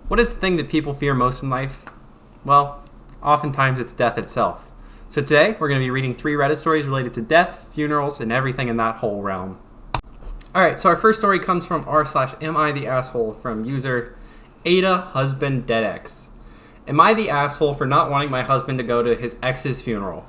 What is the thing that people fear most in life? Well, oftentimes it's death itself. So today, we're going to be reading 3 Reddit stories related to death, funerals, and everything in that whole realm. Alright, so our first story comes from r/amItheasshole from user AdaHusbandDeadX. Am I the asshole for not wanting my husband to go to his ex's funeral?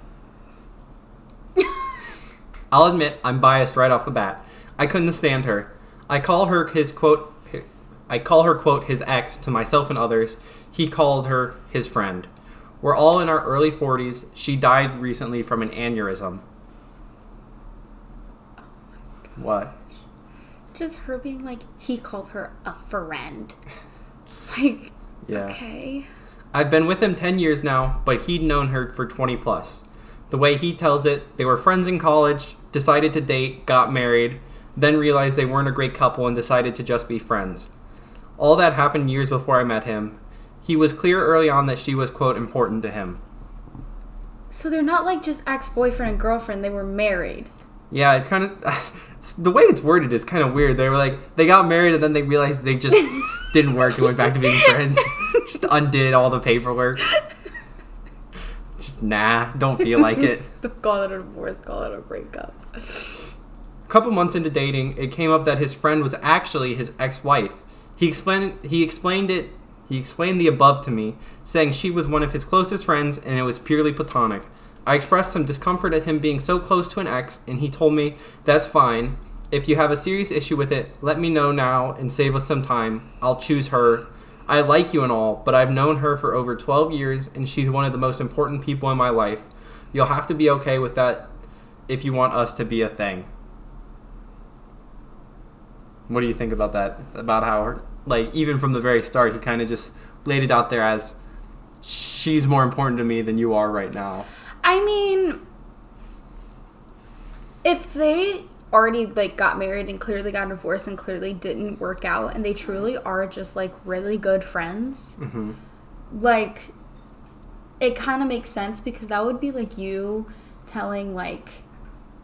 I'll admit, I'm biased right off the bat. I couldn't stand her. I call her quote, his ex to myself and others. He called her his friend. We're all in our early 40s. She died recently from an aneurysm. What? Just her being like, he called her a friend. Like, yeah. Okay. I've been with him 10 years now, but he'd known her for 20 plus. The way he tells it, they were friends in college, decided to date, got married, then realized they weren't a great couple and decided to just be friends. All that happened years before I met him. He was clear early on that she was, quote, important to him. So they're not like just ex-boyfriend and girlfriend, they were married. Yeah, it kind of... the way it's worded is kind of weird. They were like, they got married and then they realized they just didn't work and went back to being friends. Just undid all the paperwork. Just, nah, don't feel like it. Call it a divorce, call it a breakup. A couple months into dating, it came up that his friend was actually his ex-wife. He explained the above to me, saying she was one of his closest friends and it was purely platonic. I expressed some discomfort at him being so close to an ex, and he told me, that's fine. If you have a serious issue with it, let me know now and save us some time. I'll choose her. I like you and all, but I've known her for over 12 years, and she's one of the most important people in my life. You'll have to be okay with that if you want us to be a thing. What do you think about that? About how, like, even from the very start, he kind of just laid it out there as, she's more important to me than you are right now. I mean, if they already, like, got married and clearly got divorced and clearly didn't work out and they truly are just, like, really good friends, like, it kind of makes sense because that would be, like, you telling, like,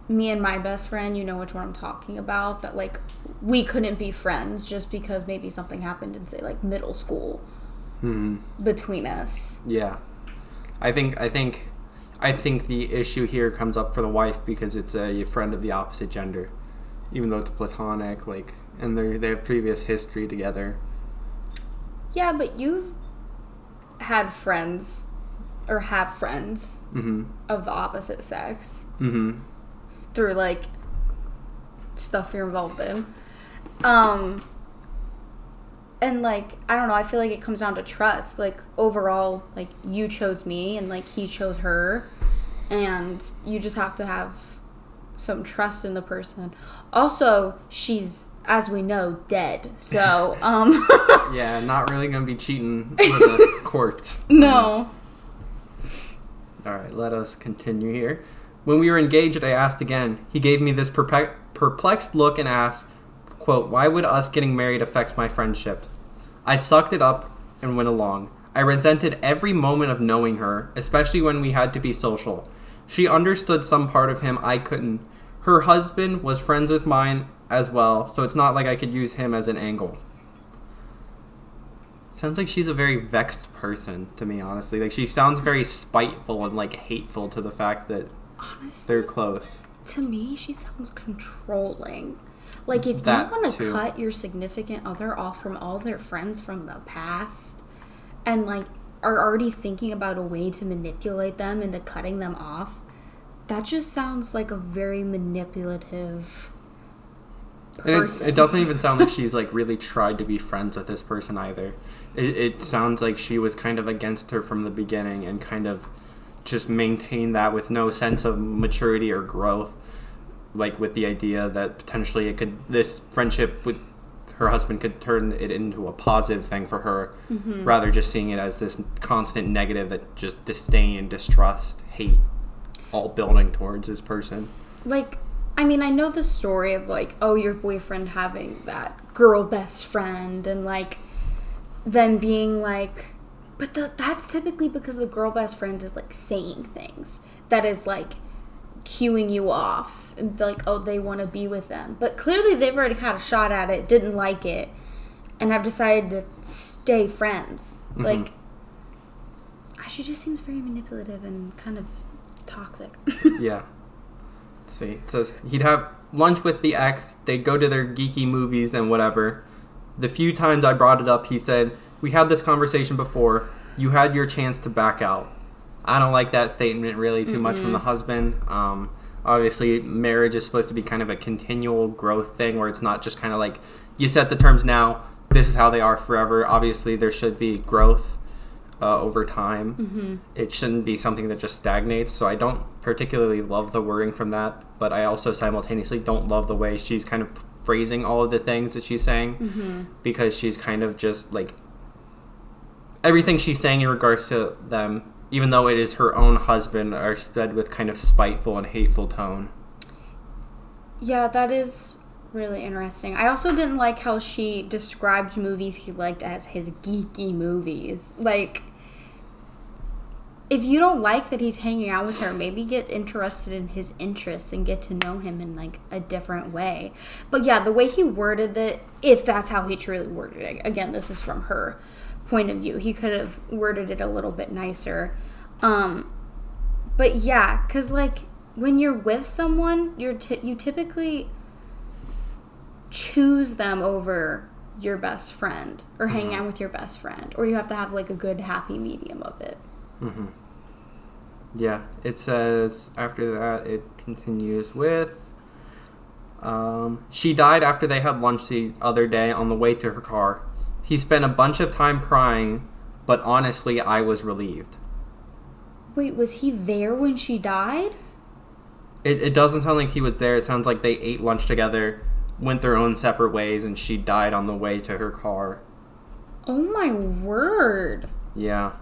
me and my best friend, you know which one I'm talking about, that, like, we couldn't be friends just because maybe something happened in, say, like, middle school between us. Yeah. I think the issue here comes up for the wife because it's a friend of the opposite gender, even though it's platonic, like, and they have previous history together. Yeah, but you've had friends, or have friends, of the opposite sex through, like, stuff you're involved in. And, like, I don't know, I feel like it comes down to trust. Like, overall, like, you chose me and, like, he chose her. And you just have to have some trust in the person. Also, she's, as we know, dead. So, yeah, not really going to be cheating with the courts. No. Alright, let us continue here. When we were engaged, I asked again. He gave me this perplexed look and asked, quote, why would us getting married affect my friendship? I sucked it up and went along. I resented every moment of knowing her, especially when we had to be social. She understood some part of him I couldn't. Her husband was friends with mine as well, so it's not like I could use him as an angle. Sounds like she's a very vexed person, to me, honestly. Like, she sounds very spiteful and, like, hateful to the fact that they're close. To me, she sounds controlling. Like, if you want to cut your significant other off from all their friends from the past and, like, are already thinking about a way to manipulate them into cutting them off, that just sounds like a very manipulative person. It doesn't even sound like she's, like, really tried to be friends with this person either. It sounds like she was kind of against her from the beginning and kind of just maintained that with no sense of maturity or growth. Like, with the idea that potentially this friendship with her husband could turn it into a positive thing for her, rather just seeing it as this constant negative that just disdain, distrust, hate, all building towards this person. Like, I mean, I know the story of, like, oh, your boyfriend having that girl best friend and, like, them being like, but that's typically because the girl best friend is, like, saying things that is, like, cueing you off and like, oh, they want to be with them, but clearly they've already had a shot at it, didn't like it, and have decided to stay friends. Mm-hmm. Like, she just seems very manipulative and kind of toxic. Yeah. Let's see. It says he'd have lunch with the ex. They'd go to their geeky movies and whatever. The few times I brought it up, he said, "We had this conversation before. You had your chance to back out." I don't like that statement really too much from the husband. Obviously, marriage is supposed to be kind of a continual growth thing where it's not just kind of like, you set the terms now, this is how they are forever. Obviously, there should be growth over time. Mm-hmm. It shouldn't be something that just stagnates. So I don't particularly love the wording from that, but I also simultaneously don't love the way she's kind of phrasing all of the things that she's saying, because she's kind of just like, everything she's saying in regards to them, even though it is her own husband, are said with kind of spiteful and hateful tone. Yeah, that is really interesting. I also didn't like how she described movies he liked as his geeky movies. Like, if you don't like that he's hanging out with her, maybe get interested in his interests and get to know him in, like, a different way. But yeah, the way he worded it, if that's how he truly worded it, again, this is from her point of view, he could have worded it a little bit nicer. But yeah, because, like, when you're with someone, you typically choose them over your best friend, or hang out with your best friend, or you have to have, like, a good happy medium of it. Yeah, it says after that it continues with she died after they had lunch the other day on the way to her car. He spent a bunch of time crying, but honestly I was relieved. Wait, was he there when she died? It doesn't sound like he was there. It sounds like they ate lunch together, went their own separate ways, and she died on the way to her car. Oh my word. Yeah.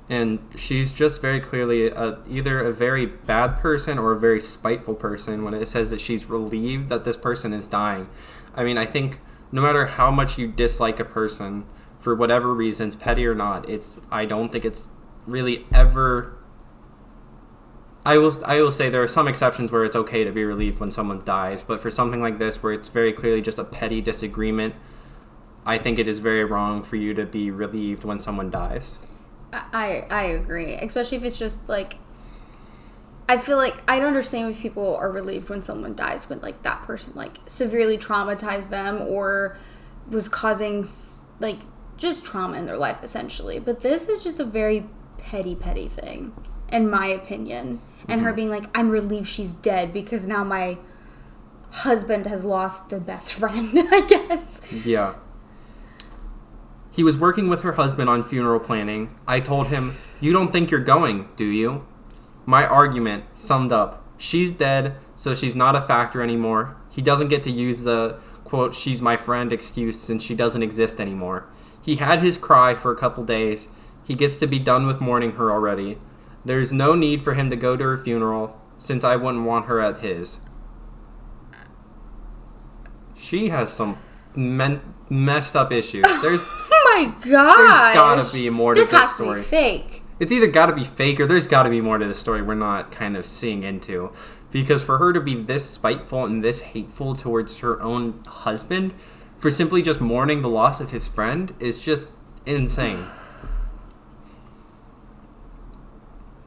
And she's just very clearly either a very bad person or a very spiteful person when it says that she's relieved that this person is dying. I mean, I think no matter how much you dislike a person, for whatever reasons, petty or not, I don't think it's really ever... I will say there are some exceptions where it's okay to be relieved when someone dies, but for something like this where it's very clearly just a petty disagreement, I think it is very wrong for you to be relieved when someone dies. I agree, especially if it's just like, I feel like I'd understand if people are relieved when someone dies, when like that person like severely traumatized them or was causing like just trauma in their life essentially. But this is just a very petty thing, in my opinion. And her being like, I'm relieved she's dead because now my husband has lost the best friend, I guess. Yeah. He was working with her husband on funeral planning. I told him, "You don't think you're going, do you?" My argument summed up. She's dead, so she's not a factor anymore. He doesn't get to use the, quote, "she's my friend" excuse since she doesn't exist anymore. He had his cry for a couple days. He gets to be done with mourning her already. There's no need for him to go to her funeral, since I wouldn't want her at his. She has some messed up issues. Oh my gosh! There's gotta be more to this story. This has to be fake. It's either gotta be fake or there's gotta be more to the story we're not kind of seeing into. Because for her to be this spiteful and this hateful towards her own husband, for simply just mourning the loss of his friend, is just insane.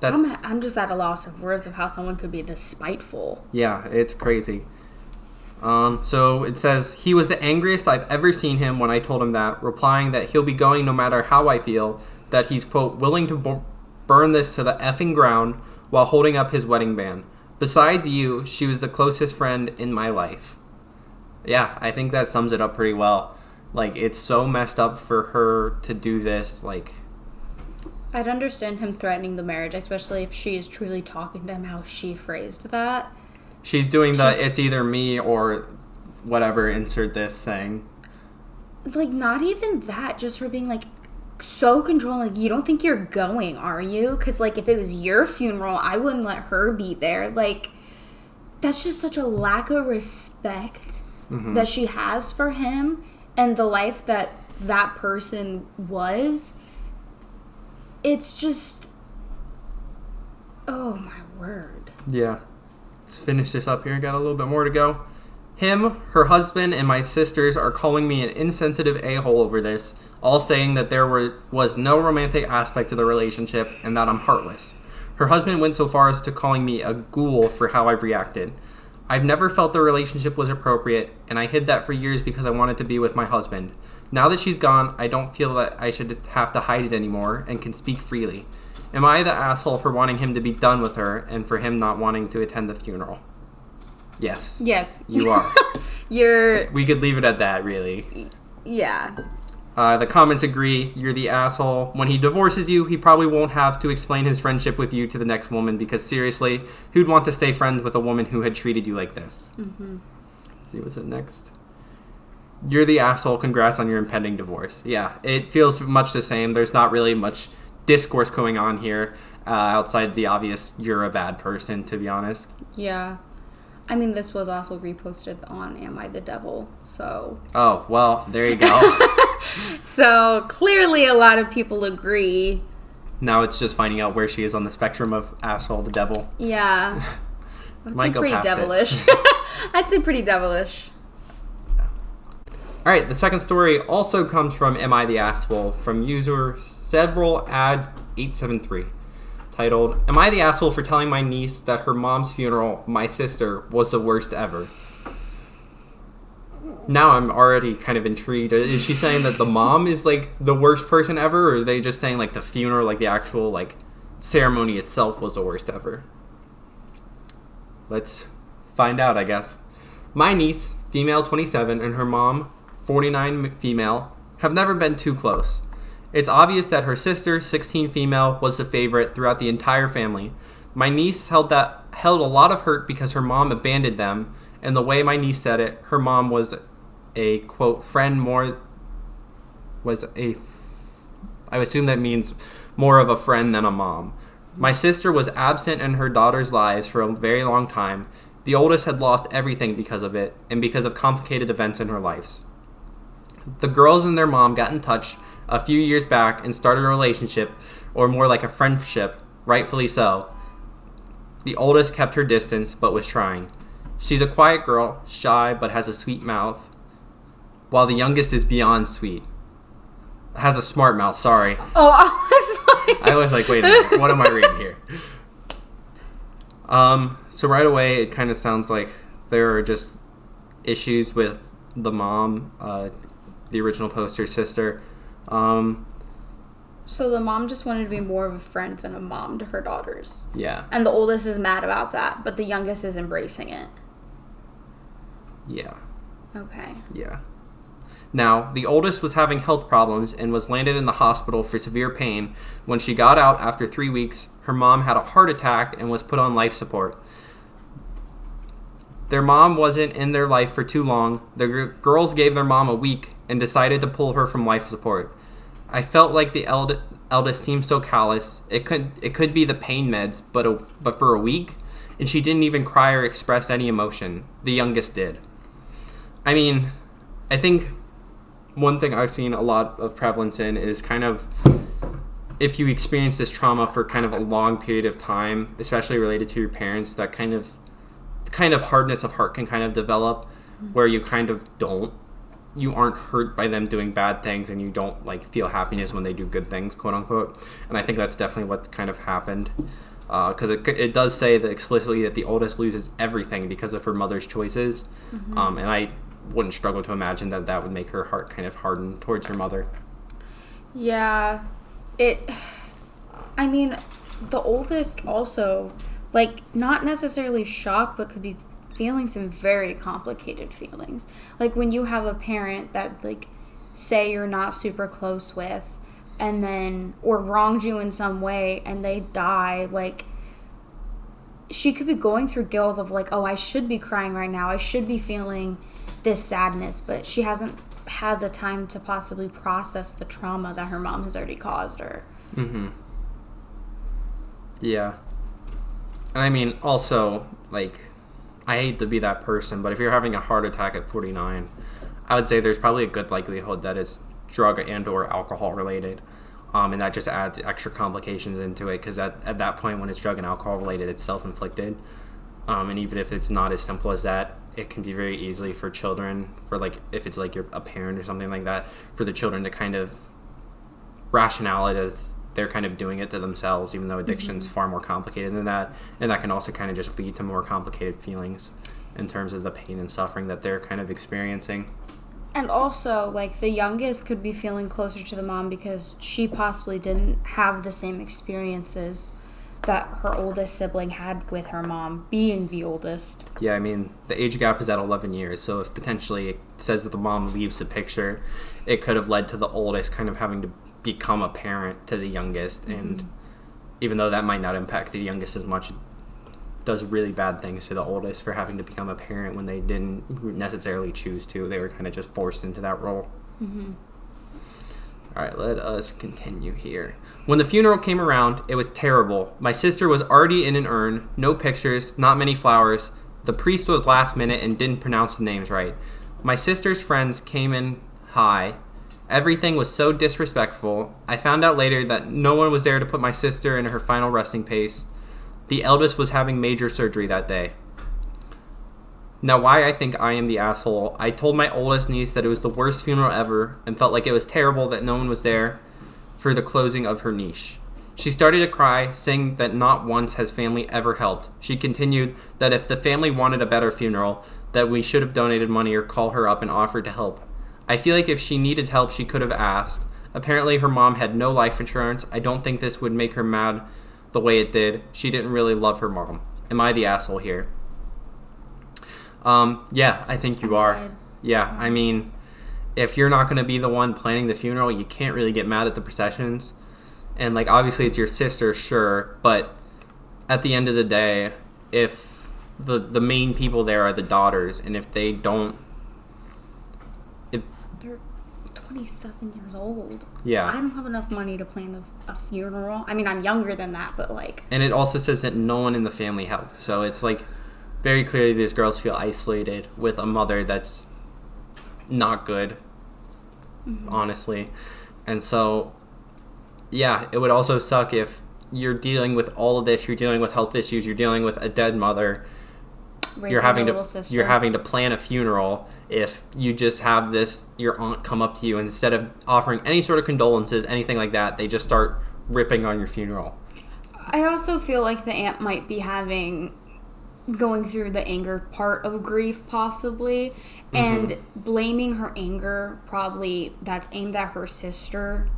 I'm just at a loss of words of how someone could be this spiteful. Yeah, it's crazy. So it says, he was the angriest I've ever seen him when I told him that, replying that he'll be going no matter how I feel, that he's, quote, willing to burn this to the effing ground while holding up his wedding band. Besides you, she was the closest friend in my life. Yeah, I think that sums it up pretty well. Like, it's so messed up for her to do this, like... I'd understand him threatening the marriage, especially if she is truly talking to him how she phrased that. She's doing it's either me or whatever, insert this thing. Like, not even that. Just her being, like, so controlling. Like, you don't think you're going, are you? Because, like, if it was your funeral, I wouldn't let her be there. Like, that's just such a lack of respect that she has for him and the life that that person was. It's just... Oh, my word. Yeah. Let's finish this up here. Got a little bit more to go. Him, her husband, and my sisters are calling me an insensitive a-hole over this, all saying that there was no romantic aspect to the relationship and that I'm heartless. Her husband went so far as to calling me a ghoul for how I've reacted. I've never felt the relationship was appropriate, and I hid that for years because I wanted to be with my husband. Now that she's gone, I don't feel that I should have to hide it anymore and can speak freely. Am I the asshole for wanting him to be done with her and for him not wanting to attend the funeral? Yes. Yes. You are. We could leave it at that, really. Yeah. The comments agree. You're the asshole. When he divorces you, he probably won't have to explain his friendship with you to the next woman because seriously, who'd want to stay friends with a woman who had treated you like this? Mm-hmm. Let's see what's it next. You're the asshole. Congrats on your impending divorce. Yeah, it feels much the same. There's not really much discourse going on here outside the obvious you're a bad person, to be honest. Yeah. I mean, this was also reposted on Am I the Devil, so... Oh, well, there you go. So, clearly a lot of people agree. Now it's just finding out where she is on the spectrum of asshole to devil. Yeah. I'd say pretty devilish. I'd say pretty devilish. Alright, the second story also comes from Am I the Asshole from user several ads 873. Titled, Am I the asshole for telling my niece that her mom's funeral, my sister, was the worst ever? Now I'm already kind of intrigued. Is she saying that the mom is, like, the worst person ever? Or are they just saying, like, the funeral, like, the actual, like, ceremony itself was the worst ever? Let's find out, I guess. My niece, female 27, and her mom, 49 female, have never been too close. It's obvious that her sister, 16 female, was the favorite throughout the entire family. My niece held a lot of hurt because her mom abandoned them, and the way my niece said it, her mom was a, quote, I assume that means more of a friend than a mom. My sister was absent in her daughter's lives for a very long time. The oldest had lost everything because of it, and because of complicated events in her lives. The girls and their mom got in touch a few years back and started a relationship, or more like a friendship, rightfully so. The oldest kept her distance, but was trying. She's a quiet girl, shy, but has a sweet mouth, while the youngest is beyond sweet. Has a smart mouth, sorry. Oh, I was like, wait a minute, what am I reading here? So right away, it kind of sounds like there are just issues with the mom, the original poster's sister. So the mom just wanted to be more of a friend than a mom to her daughters. Yeah. And the oldest is mad about that, but the youngest is embracing it. Yeah. Okay. Yeah. Now, the oldest was having health problems and was landed in the hospital for severe pain. When she got out after 3 weeks, her mom had a heart attack and was put on life support. Their mom wasn't in their life for too long. The girls gave their mom a week and decided to pull her from life support. I felt like the eldest seemed so callous. It could be the pain meds, but for a week, and she didn't even cry or express any emotion. The youngest did. I mean, I think one thing I've seen a lot of prevalence in is kind of if you experience this trauma for kind of a long period of time, especially related to your parents, that kind of hardness of heart can kind of develop where you kind of you aren't hurt by them doing bad things and you don't like feel happiness when they do good things, quote unquote. And I think that's definitely what's kind of happened because it does say that explicitly that the oldest loses everything because of her mother's choices. And I wouldn't struggle to imagine that would make her heart kind of harden towards her mother. Yeah. I mean, the oldest also, like, not necessarily shocked, but could be feeling some very complicated feelings. Like, when you have a parent that, like, say you're not super close with, and then, or wronged you in some way, and they die, like, she could be going through guilt of, like, oh, I should be crying right now, I should be feeling this sadness, but she hasn't had the time to possibly process the trauma that her mom has already caused her. Yeah. And I mean, also, like, I hate to be that person, but if you're having a heart attack at 49, I would say there's probably a good likelihood that it's drug and or alcohol related. And that just adds extra complications into it because at that point when it's drug and alcohol related, it's self-inflicted. And even if it's not as simple as that, it can be very easily for children, for like if it's like you're a parent or something like that, for the children to kind of rationale it as they're kind of doing it to themselves, even though addiction's far more complicated than that, and that can also kind of just lead to more complicated feelings in terms of the pain and suffering that they're kind of experiencing. And also, like, the youngest could be feeling closer to the mom because she possibly didn't have the same experiences that her oldest sibling had with her mom, being the oldest. Yeah, I mean, the age gap is at 11 years, so if potentially it says that the mom leaves the picture, it could have led to the oldest kind of having to become a parent to the youngest, and even though that might not impact the youngest as much, it does really bad things to the oldest for having to become a parent when they didn't necessarily choose to. They were kind of just forced into that role. All right, let us continue here. When the funeral came around, it was terrible. My sister was already in an urn, no pictures, not many flowers. The priest was last minute and didn't pronounce the names right. My sister's friends came in high. Everything was so disrespectful. I found out later that no one was there to put my sister in her final resting place. The eldest was having major surgery that day. Now, why I think I am the asshole, I told my oldest niece that it was the worst funeral ever and felt like it was terrible that no one was there for the closing of her niche. She started to cry, saying that not once has family ever helped. She continued that if the family wanted a better funeral, that we should have donated money or call her up and offered to help. I feel like if she needed help, she could have asked. Apparently, her mom had no life insurance. I don't think this would make her mad the way it did. She didn't really love her mom. Am I the asshole here? Yeah, I think you are. Yeah, I mean, if you're not going to be the one planning the funeral, you can't really get mad at the processions. And, like, obviously it's your sister, sure, but at the end of the day, if the main people there are the daughters, and if they don't... They're 27 years old. Yeah. I don't have enough money to plan a funeral. I mean, I'm younger than that, but, like... And it also says that no one in the family helped. So it's, like, very clearly these girls feel isolated with a mother that's not good, honestly. And so, yeah, it would also suck if you're dealing with all of this, you're dealing with health issues, you're dealing with a dead mother, you're having to plan a funeral. If you just have your aunt come up to you, instead of offering any sort of condolences, anything like that, they just start ripping on your funeral. I also feel like the aunt might be going through the anger part of grief, possibly, and blaming her anger, probably that's aimed at her sister.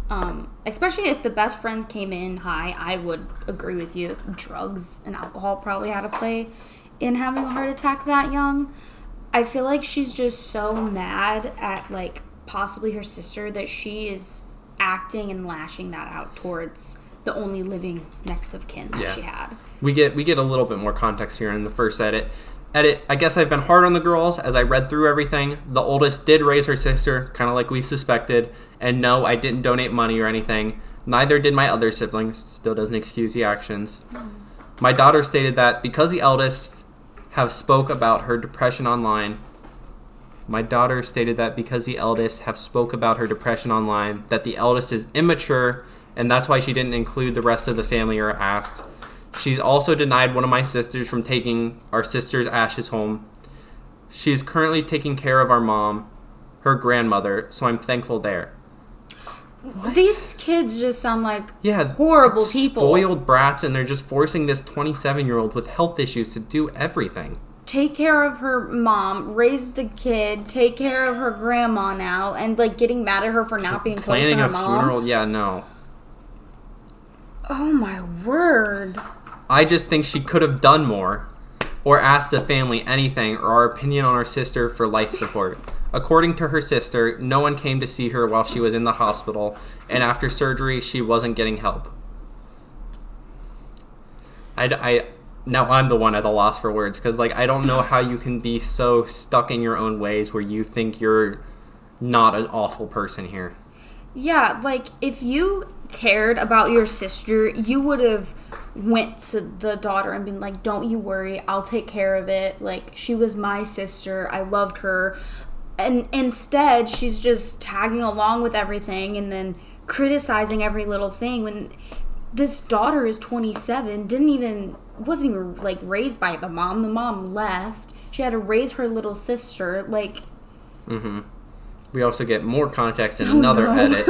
Especially if the best friends came in high, I would agree with you. Drugs and alcohol probably had a play in having a heart attack that young. I feel like she's just so mad at, like, possibly her sister that she is acting and lashing that out towards the only living next of kin that she had. We get a little bit more context here in the first edit. I guess I've been hard on the girls as I read through everything. The oldest did raise her sister, kind of like we suspected. And no, I didn't donate money or anything. Neither did my other siblings. Still doesn't excuse the actions. My daughter stated that because the eldest have spoke about her depression online, that the eldest is immature, and that's why she didn't include the rest of the family or asked. She's also denied one of my sisters from taking our sister's ashes home. She's currently taking care of our mom, her grandmother, so I'm thankful there. What? These kids just sound like horrible people. Spoiled brats, and they're just forcing this 27-year-old with health issues to do everything. Take care of her mom, raise the kid, take care of her grandma now, and, like, getting mad at her for not being close to her mom. Planning a funeral, yeah, no. Oh my word. I just think she could have done more, or asked the family anything, or our opinion on our sister for life support. According to her sister, no one came to see her while she was in the hospital, and after surgery, she wasn't getting help. Now I'm the one at a loss for words, because, like, I don't know how you can be so stuck in your own ways where you think you're not an awful person here. Yeah, like, if you cared about your sister, you would have went to the daughter and been like, don't you worry, I'll take care of it. Like, she was my sister, I loved her. And instead, she's just tagging along with everything and then criticizing every little thing when this daughter is 27, wasn't even, like, raised by the mom. The mom left. She had to raise her little sister. Like... Mm-hmm. We also get more context in another edit.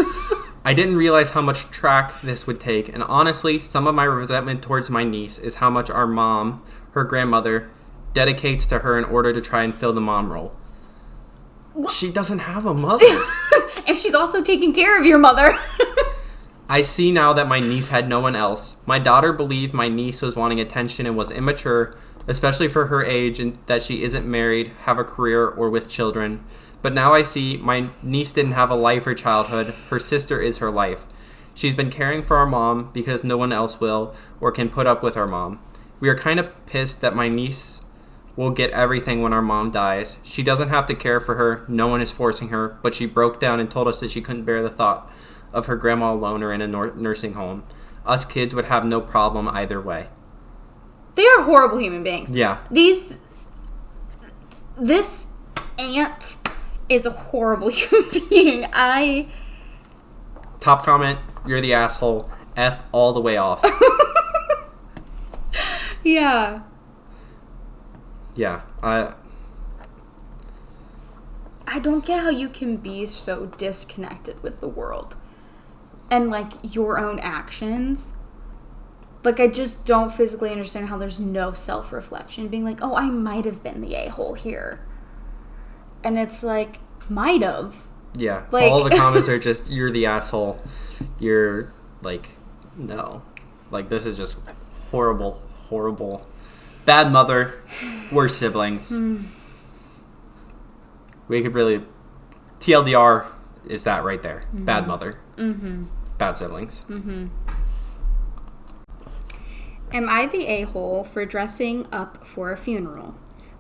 I didn't realize how much track this would take, and honestly, some of my resentment towards my niece is how much our mom, her grandmother, dedicates to her in order to try and fill the mom role. What? She doesn't have a mother. And she's also taking care of your mother. I see now that my niece had no one else. My daughter believed my niece was wanting attention and was immature, especially for her age, and that she isn't married, have a career, or with children. But now I see my niece didn't have a life or childhood. Her sister is her life. She's been caring for our mom because no one else will or can put up with our mom. We are kind of pissed that my niece will get everything when our mom dies. She doesn't have to care for her. No one is forcing her. But she broke down and told us that she couldn't bear the thought of her grandma alone or in a nursing home. Us kids would have no problem either way. They are horrible human beings. Yeah. This aunt is a horrible human being. Top comment, you're the asshole. F all the way off. Yeah. Yeah. I don't get how you can be so disconnected with the world and, like, your own actions. Like, I just don't physically understand how there's no self-reflection. Being like, oh, I might have been the a-hole here. And it's like, might have. Yeah. Like, all the comments are just, you're the asshole. You're, like, no. Like, this is just horrible, horrible. Bad mother. Worse siblings. We could really... TLDR is that right there. Mm-hmm. Bad mother. Mm-hmm. Bad siblings. Mm-hmm. Am I the a-hole for dressing up for a funeral?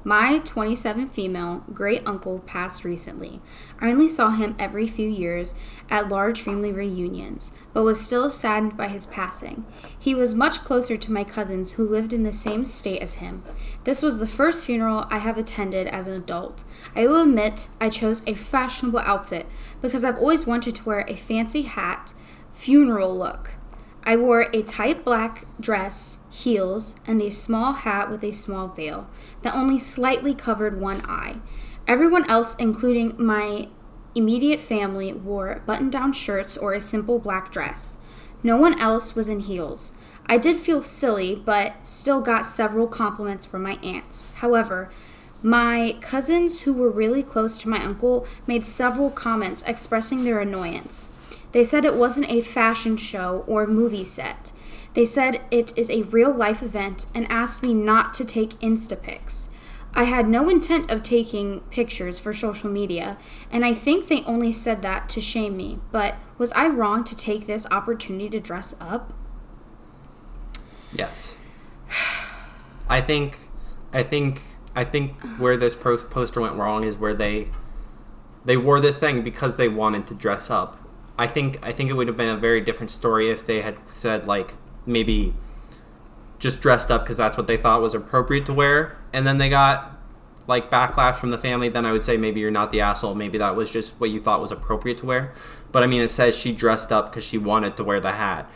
My 27 female great uncle passed recently. I only saw him every few years at large family reunions, but was still saddened by his passing. He was much closer to my cousins who lived in the same state as him. This was the first funeral I have attended as an adult. I will admit I chose a fashionable outfit because I've always wanted to wear a fancy hat, funeral look. I wore a tight black dress, heels, and a small hat with a small veil that only slightly covered one eye. Everyone else, including my immediate family, wore button-down shirts or a simple black dress. No one else was in heels. I did feel silly, but still got several compliments from my aunts. However, my cousins who were really close to my uncle made several comments expressing their annoyance. They said it wasn't a fashion show or movie set. They said it is a real-life event and asked me not to take Instapics. I had no intent of taking pictures for social media, and I think they only said that to shame me. But was I wrong to take this opportunity to dress up? Yes. I think where this poster went wrong is where they wore this thing because they wanted to dress up. I think it would have been a very different story if they had said, like, maybe just dressed up because that's what they thought was appropriate to wear, and then they got, like, backlash from the family. Then I would say maybe you're not the asshole. Maybe that was just what you thought was appropriate to wear. But, I mean, it says she dressed up because she wanted to wear the hat.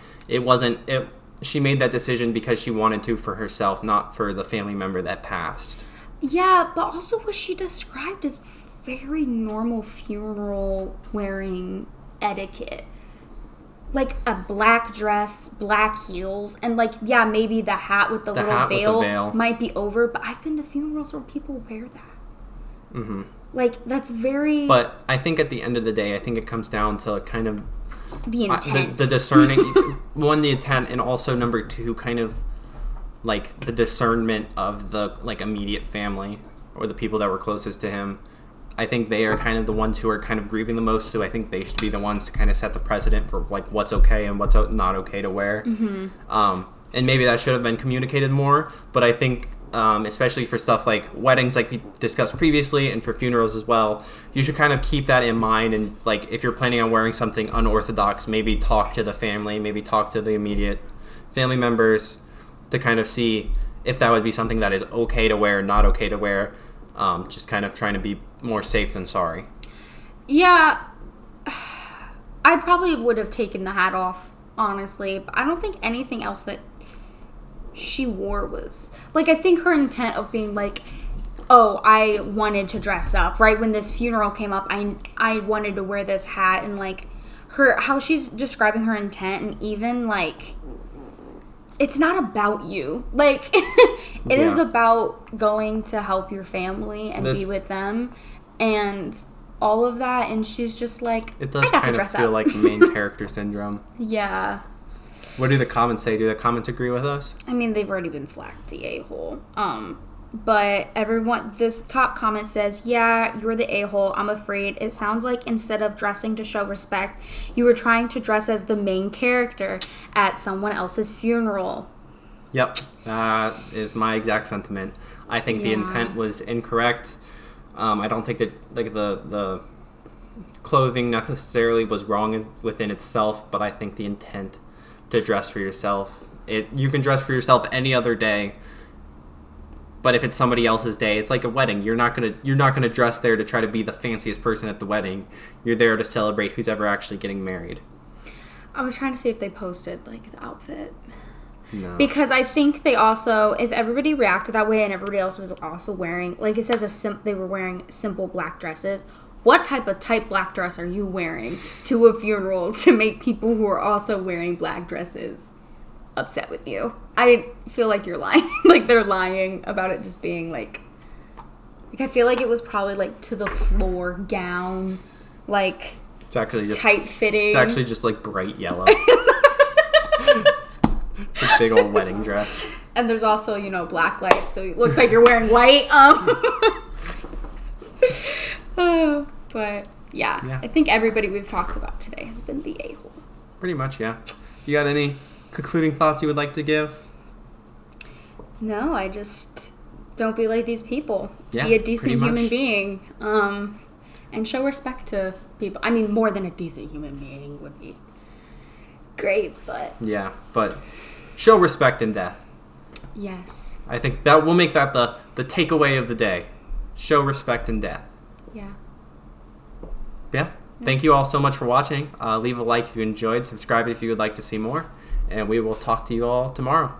She made that decision because she wanted to for herself, not for the family member that passed. Yeah, but also what she described as very normal funeral wearing etiquette. Like a black dress, black heels, and, like, yeah, maybe the hat with the little veil might be over, but I've been to funerals where people wear that. Mm-hmm. Like, that's very... But I think at the end of the day, I think it comes down to kind of... The intent. The discerning... one, the intent, and also, number two, kind of, like, the discernment of the, like, immediate family or the people that were closest to him. I think they are kind of the ones who are kind of grieving the most, so I think they should be the ones to kind of set the precedent for, like, what's okay and what's not okay to wear. Mm-hmm. And maybe that should have been communicated more, but I think, especially for stuff like weddings, like we discussed previously, and for funerals as well, you should kind of keep that in mind, and, like, if you're planning on wearing something unorthodox, maybe talk to the family, maybe talk to the immediate family members to kind of see if that would be something that is okay to wear, not okay to wear. Just kind of trying to be more safe than sorry. Yeah, I probably would have taken the hat off, honestly. But I don't think anything else that she wore was... Like, I think her intent of being like, oh, I wanted to dress up. Right when this funeral came up, I wanted to wear this hat, and like how she's describing her intent, and even like it's not about you. Like it is about going to help your family and be with them and all of that, and she's just like, it does I got kind to dress of feel up. like main character syndrome. Yeah. What do the comments say? Do the comments agree with us? I mean, they've already been flagged the a-hole. But everyone, this top comment says, yeah, you're the a-hole. I'm afraid. It sounds like instead of dressing to show respect, you were trying to dress as the main character at someone else's funeral. Yep. That is my exact sentiment. I think the intent was incorrect. I don't think that like the clothing necessarily was wrong within itself, but I think the intent to dress for yourself, you can dress for yourself any other day, but if it's somebody else's day, it's like a wedding. You're not gonna dress there to try to be the fanciest person at the wedding. You're there to celebrate who's ever actually getting married. I was trying to see if they posted like the outfit. No. Because I think they also, if everybody reacted that way and everybody else was also wearing, like it says they were wearing simple black dresses, what type of tight black dress are you wearing to a funeral to make people who are also wearing black dresses upset with you? I feel like you're lying. Like they're lying about it just being like I feel like it was probably like to the floor gown, like it's actually just tight fitting. It's actually just like bright yellow. It's a big old wedding dress. And there's also, black lights, so it looks like you're wearing white. But yeah, I think everybody we've talked about today has been the a-hole. Pretty much, yeah. You got any concluding thoughts you would like to give? No, I just don't be like these people. Yeah, be a decent human being. And show respect to people. I mean, more than a decent human being would be great, but... Yeah, but show respect in death. Yes. I think that will make that the takeaway of the day. Show respect in death. Yeah. Yeah. Thank you all so much for watching. Leave a like if you enjoyed. Subscribe if you would like to see more. And we will talk to you all tomorrow.